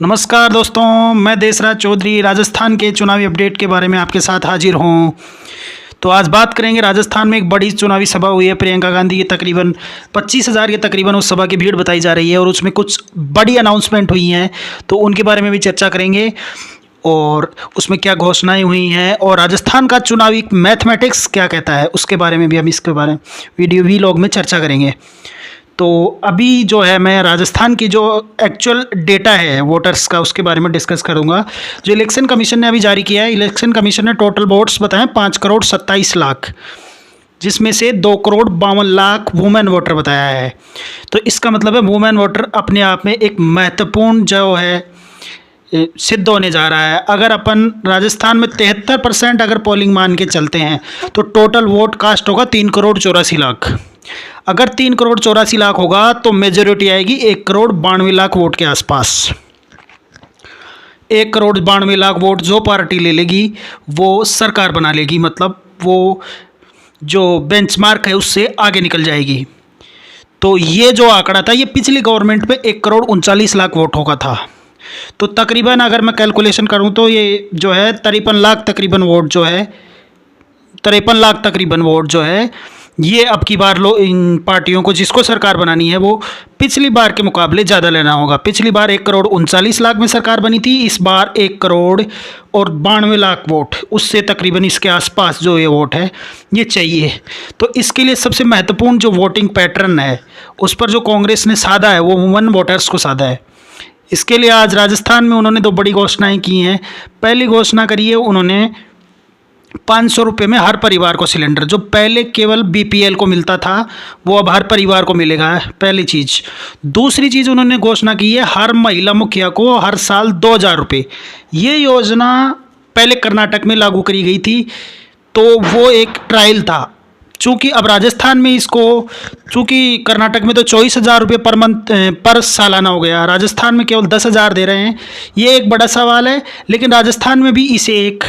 नमस्कार दोस्तों, मैं देसराज चौधरी राजस्थान के चुनावी अपडेट के बारे में आपके साथ हाजिर हूँ। तो आज बात करेंगे, राजस्थान में एक बड़ी चुनावी सभा हुई है प्रियंका गांधी की। तकरीबन 25,000 के तकरीबन उस सभा की भीड़ बताई जा रही है और उसमें कुछ बड़ी अनाउंसमेंट हुई हैं, तो उनके बारे में भी चर्चा करेंगे और उसमें क्या घोषणाएं हुई हैं और राजस्थान का चुनावी मैथमेटिक्स क्या कहता है उसके बारे में भी हम इसके बारे में वीडियो वीलॉग में चर्चा करेंगे। तो अभी जो है मैं राजस्थान की जो एक्चुअल डेटा है वोटर्स का उसके बारे में डिस्कस करूंगा। जो इलेक्शन कमीशन ने अभी जारी किया है, इलेक्शन कमीशन ने टोटल वोट्स बताएं 5,27,00,000, जिसमें से 2,52,00,000 वुमेन वोटर बताया है। तो इसका मतलब है वुमेन वोटर अपने आप में एक महत्वपूर्ण जो है सिद्ध होने जा रहा है। अगर अपन राजस्थान में 73% अगर पोलिंग मान के चलते हैं तो टोटल वोट कास्ट होगा 3,84,00,000। अगर 3,84,00,000 होगा तो मेजोरिटी आएगी 1,92,00,000 वोट के आसपास। 1,92,00,000 वोट जो पार्टी ले लेगी वो सरकार बना लेगी, मतलब वो जो बेंचमार्क है उससे आगे निकल जाएगी। तो ये जो आंकड़ा था ये पिछली गवर्नमेंट में 1,39,00,000 वोट होगा था। तो तकरीबन अगर मैं कैलकुलेशन करूं तो ये जो है 53 लाख तकरीबन वोट जो है 53 लाख तकरीबन वोट जो है ये अब की बार इन पार्टियों को जिसको सरकार बनानी है वो पिछली बार के मुकाबले ज़्यादा लेना होगा। पिछली बार 1,39,00,000 में सरकार बनी थी, इस बार 1,92,00,000 वोट, उससे तकरीबन इसके आसपास जो ये वोट है ये चाहिए। तो इसके लिए सबसे महत्वपूर्ण जो वोटिंग पैटर्न है उस पर जो कांग्रेस ने साधा है वो वुमेन वोटर्स को साधा है। इसके लिए आज राजस्थान में उन्होंने 2 बड़ी घोषणाएं की हैं। पहली घोषणा करी है उन्होंने 500 रुपये में हर परिवार को सिलेंडर, जो पहले केवल बीपीएल को मिलता था वो अब हर परिवार को मिलेगा, पहली चीज़। दूसरी चीज़ उन्होंने घोषणा की है हर महिला मुखिया को हर साल 2,000 रुपये। ये योजना पहले कर्नाटक में लागू करी गई थी, तो वो एक ट्रायल था। चूँकि अब राजस्थान में इसको, चूँकि कर्नाटक में तो 24,000 रुपये पर मंथ पर सालाना हो गया, राजस्थान में केवल 10,000 दे रहे हैं। ये एक बड़ा सवाल है, लेकिन राजस्थान में भी इसे एक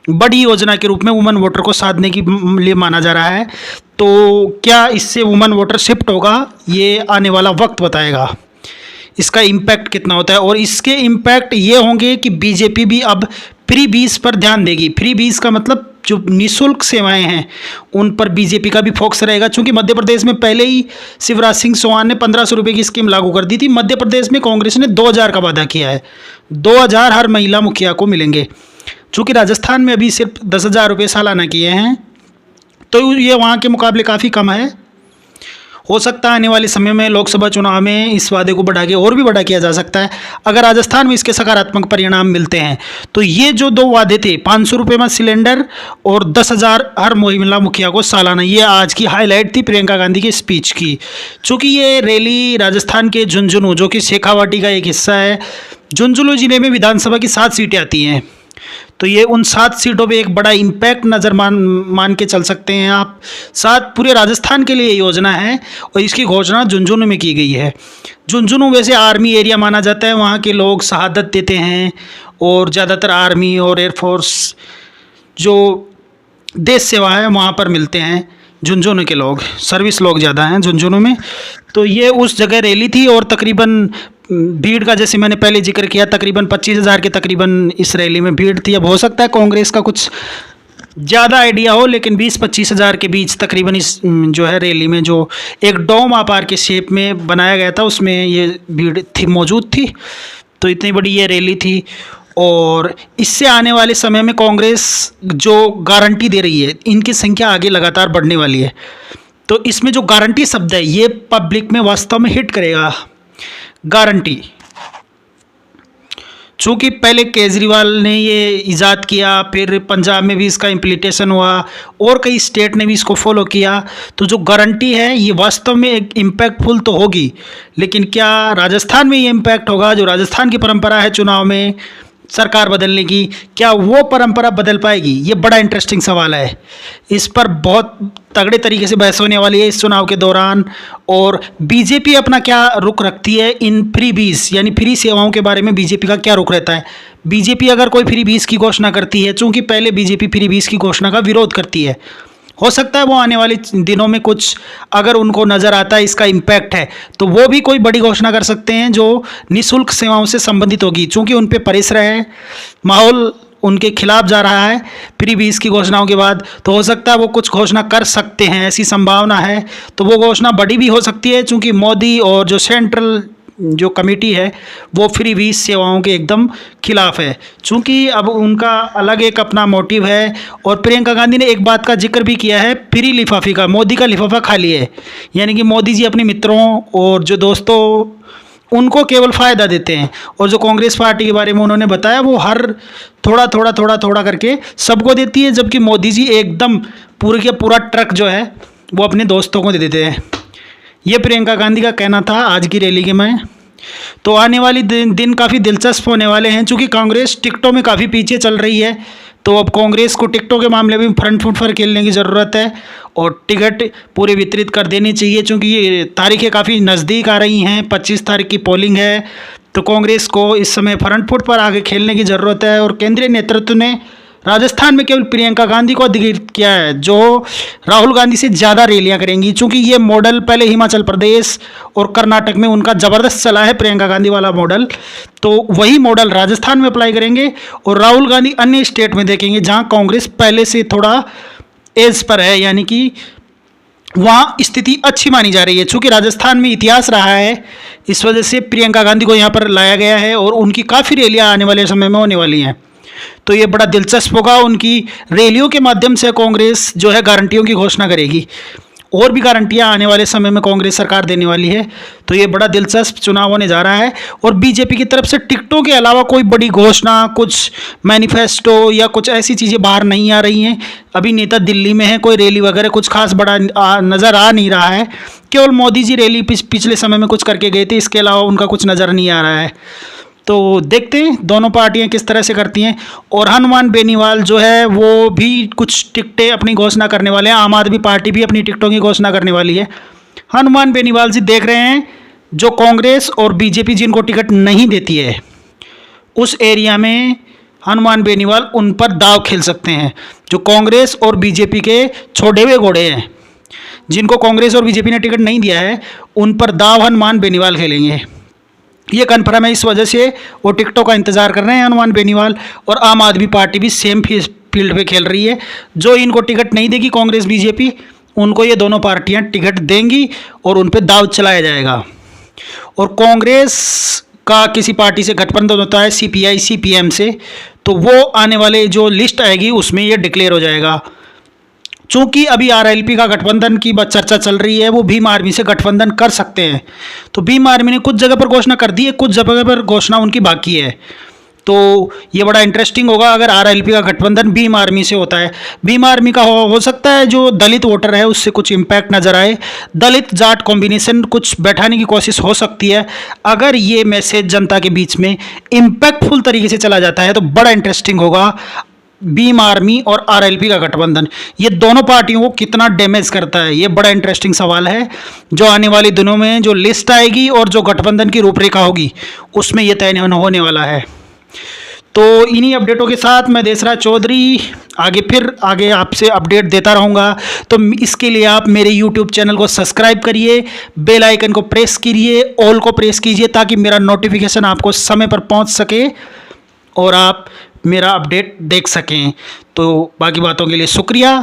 बड़ी योजना के रूप में वुमेन वोटर को साधने के लिए माना जा रहा है। तो क्या इससे वुमेन वोटर शिफ्ट होगा ये आने वाला वक्त बताएगा, इसका इम्पैक्ट कितना होता है। और इसके इम्पैक्ट ये होंगे कि बीजेपी भी अब फ्री बीज पर ध्यान देगी। फ्री बीज का मतलब जो निःशुल्क सेवाएं हैं उन पर बीजेपी का भी फोकस रहेगा। चूंकि मध्य प्रदेश में पहले ही शिवराज सिंह चौहान ने 1,500 रुपये की स्कीम लागू कर दी थी। मध्य प्रदेश में कांग्रेस ने 2,000 का वादा किया है, 2,000 हर महिला मुखिया को मिलेंगे। चूँकि राजस्थान में अभी सिर्फ 10,000 रुपये सालाना किए हैं तो ये वहाँ के मुकाबले काफ़ी कम है। हो सकता है आने वाले समय में लोकसभा चुनाव में इस वादे को बढ़ा के और भी बड़ा किया जा सकता है। अगर राजस्थान में इसके सकारात्मक परिणाम मिलते हैं तो ये जो 2 वादे थे 500 रुपये में सिलेंडर और 10,000 हर महिला मुखिया को सालाना, ये आज की हाईलाइट थी प्रियंका गांधी की स्पीच की। चूँकि ये रैली राजस्थान के झुंझुनू, जो कि शेखावाटी का एक हिस्सा है, झुंझुनू जिले में विधानसभा की 7 सीटें आती हैं, तो ये उन 7 सीटों पे एक बड़ा इम्पैक्ट नज़र मान के चल सकते हैं आप। 7 पूरे राजस्थान के लिए योजना है और इसकी घोषणा झुंझुनू में की गई है। झुंझुनू वैसे आर्मी एरिया माना जाता है, वहाँ के लोग शहादत देते हैं और ज़्यादातर आर्मी और एयरफोर्स जो देश सेवा है वहाँ पर मिलते हैं। झुंझुनू के लोग, सर्विस लोग ज़्यादा हैं झुंझुनू में। तो ये उस जगह रैली थी और तकरीबन भीड़ का, जैसे मैंने पहले जिक्र किया, तकरीबन 25,000 के तकरीबन इस रैली में भीड़ थी। अब हो सकता है कांग्रेस का कुछ ज़्यादा आइडिया हो, लेकिन 20-25,000 के बीच तकरीबन इस जो है रैली में जो एक डोम आकार के शेप में बनाया गया था उसमें ये भीड़ थी, मौजूद थी। तो इतनी बड़ी ये रैली थी और इससे आने वाले समय में कांग्रेस जो गारंटी दे रही है इनकी संख्या आगे लगातार बढ़ने वाली है। तो इसमें जो गारंटी शब्द है ये पब्लिक में वास्तव में हिट करेगा। गारंटी, चूँकि पहले केजरीवाल ने ये इजाद किया, फिर पंजाब में भी इसका इम्प्लीमेंटेशन हुआ और कई स्टेट ने भी इसको फॉलो किया, तो जो गारंटी है ये वास्तव में एक इम्पैक्टफुल तो होगी। लेकिन क्या राजस्थान में ये इम्पैक्ट होगा? जो राजस्थान की परंपरा है चुनाव में सरकार बदलने की, क्या वो परंपरा बदल पाएगी? ये बड़ा इंटरेस्टिंग सवाल है। इस पर बहुत तगड़े तरीके से बहस होने वाली है इस चुनाव के दौरान। और बीजेपी अपना क्या रुख रखती है इन फ्री बीज यानी फ्री सेवाओं के बारे में, बीजेपी का क्या रुख रहता है? बीजेपी अगर कोई फ्री बीज की घोषणा करती है, चूँकि पहले बीजेपी फ्री बीज की घोषणा का विरोध करती है, हो सकता है वो आने वाले दिनों में कुछ अगर उनको नज़र आता है इसका इम्पैक्ट है तो वो भी कोई बड़ी घोषणा कर सकते हैं जो निःशुल्क सेवाओं से संबंधित होगी। चूँकि उन पे प्रेशर है, माहौल उनके खिलाफ जा रहा है फ्री बीज की घोषणाओं के बाद, तो हो सकता है वो कुछ घोषणा कर सकते हैं, ऐसी संभावना है। तो वो घोषणा बड़ी भी हो सकती है चूँकि मोदी और जो सेंट्रल जो कमेटी है वो फ्री वीज सेवाओं के एकदम खिलाफ है। चूँकि अब उनका अलग एक अपना मोटिव है। और प्रियंका गांधी ने एक बात का जिक्र भी किया है फ्री लिफाफे का, मोदी का लिफाफा खाली है, यानी कि मोदी जी अपने मित्रों और जो दोस्तों उनको केवल फ़ायदा देते हैं। और जो कांग्रेस पार्टी के बारे में उन्होंने बताया वो हर थोड़ा करके सबको देती है, जबकि मोदी जी एकदम पूरे के पूरा ट्रक जो है वो अपने दोस्तों को दे देते हैं। ये प्रियंका गांधी का कहना था आज की रैली के में। तो आने वाली दिन काफ़ी दिलचस्प होने वाले हैं चूँकि कांग्रेस टिकटों में काफ़ी पीछे चल रही है। तो अब कांग्रेस को टिकटों के मामले में फ्रंट फुट पर खेलने की ज़रूरत है और टिकट पूरे वितरित कर देनी चाहिए चूँकि ये तारीखें काफ़ी नज़दीक आ रही हैं। 25 तारीख की पोलिंग है, तो कांग्रेस को इस समय फ्रंट फुट पर आगे खेलने की ज़रूरत है। और केंद्रीय नेतृत्व ने राजस्थान में केवल प्रियंका गांधी को अधिकृत किया है जो राहुल गांधी से ज़्यादा रैलियां करेंगी, चूँकि ये मॉडल पहले हिमाचल प्रदेश और कर्नाटक में उनका ज़बरदस्त चला है प्रियंका गांधी वाला मॉडल, तो वही मॉडल राजस्थान में अप्लाई करेंगे। और राहुल गांधी अन्य स्टेट में देखेंगे जहां कांग्रेस पहले से थोड़ा एज पर है, यानी कि वहाँ स्थिति अच्छी मानी जा रही है। चूँकि राजस्थान में इतिहास रहा है, इस वजह से प्रियंका गांधी को यहाँ पर लाया गया है और उनकी काफ़ी रैलियाँ आने वाले समय में होने वाली हैं। तो ये बड़ा दिलचस्प होगा। उनकी रैलियों के माध्यम से कांग्रेस जो है गारंटियों की घोषणा करेगी, और भी गारंटियां आने वाले समय में कांग्रेस सरकार देने वाली है। तो ये बड़ा दिलचस्प चुनाव होने जा रहा है। और बीजेपी की तरफ से टिकटों के अलावा कोई बड़ी घोषणा, कुछ मैनिफेस्टो या कुछ ऐसी चीज़ें बाहर नहीं आ रही हैं। अभी नेता दिल्ली में है, कोई रैली वगैरह कुछ खास बड़ा नज़र आ नहीं रहा है। केवल मोदी जी रैली पिछले समय में कुछ करके गए थे, इसके अलावा उनका कुछ नज़र नहीं आ रहा है। तो देखते हैं दोनों पार्टियां किस तरह से करती हैं। और हनुमान बेनीवाल जो है वो भी कुछ टिकटें अपनी घोषणा करने वाले हैं, आम आदमी पार्टी भी अपनी टिकटों की घोषणा करने वाली है। हनुमान बेनीवाल जी देख रहे हैं जो कांग्रेस और बीजेपी जिनको टिकट नहीं देती है उस एरिया में हनुमान बेनीवाल उन पर दाव खेल सकते हैं। जो कांग्रेस और बीजेपी के छोड़े हुए घोड़े हैं, जिनको कांग्रेस और बीजेपी ने टिकट नहीं दिया है, उन पर दाव हनुमान बेनीवाल खेलेंगे। ये कन्फर्म है, इस वजह से वो टिकटों का इंतजार कर रहे हैं हनुमान बेनीवाल। और आम आदमी पार्टी भी सेम फील्ड पे खेल रही है। जो इनको टिकट नहीं देगी कांग्रेस बीजेपी, उनको ये दोनों पार्टियां टिकट देंगी और उन पे दाव चलाया जाएगा। और कांग्रेस का किसी पार्टी से गठबंधन होता है सीपीआई सीपीएम से, तो वो आने वाले जो लिस्ट आएगी उसमें ये डिक्लेयर हो जाएगा। चूँकि अभी आरएलपी का गठबंधन की चर्चा चल रही है, वो भीम आर्मी से गठबंधन कर सकते हैं। तो भीम आर्मी ने कुछ जगह पर घोषणा कर दी है, कुछ जगह पर घोषणा उनकी बाकी है। तो ये बड़ा इंटरेस्टिंग होगा अगर आरएलपी का गठबंधन भीम आर्मी से होता है। भीम आर्मी का हो सकता है जो दलित वोटर है उससे कुछ इम्पैक्ट नज़र आए, दलित जाट कॉम्बिनेशन कुछ बैठाने की कोशिश हो सकती है। अगर ये मैसेज जनता के बीच में इम्पैक्टफुल तरीके से चला जाता है तो बड़ा इंटरेस्टिंग होगा। भीम आर्मी और आरएलपी का गठबंधन ये दोनों पार्टियों को कितना डैमेज करता है, ये बड़ा इंटरेस्टिंग सवाल है जो आने वाले दिनों में जो लिस्ट आएगी और जो गठबंधन की रूपरेखा होगी उसमें ये तय होने वाला है। तो इन्हीं अपडेटों के साथ मैं देसराज चौधरी आगे आपसे अपडेट देता रहूँगा। तो इसके लिए आप मेरे YouTube चैनल को सब्सक्राइब करिए, बेल आइकन को प्रेस कीजिए, ऑल को प्रेस कीजिए ताकि मेरा नोटिफिकेशन आपको समय पर पहुँच सके और आप मेरा अपडेट देख सकें। तो बाकी बातों के लिए शुक्रिया।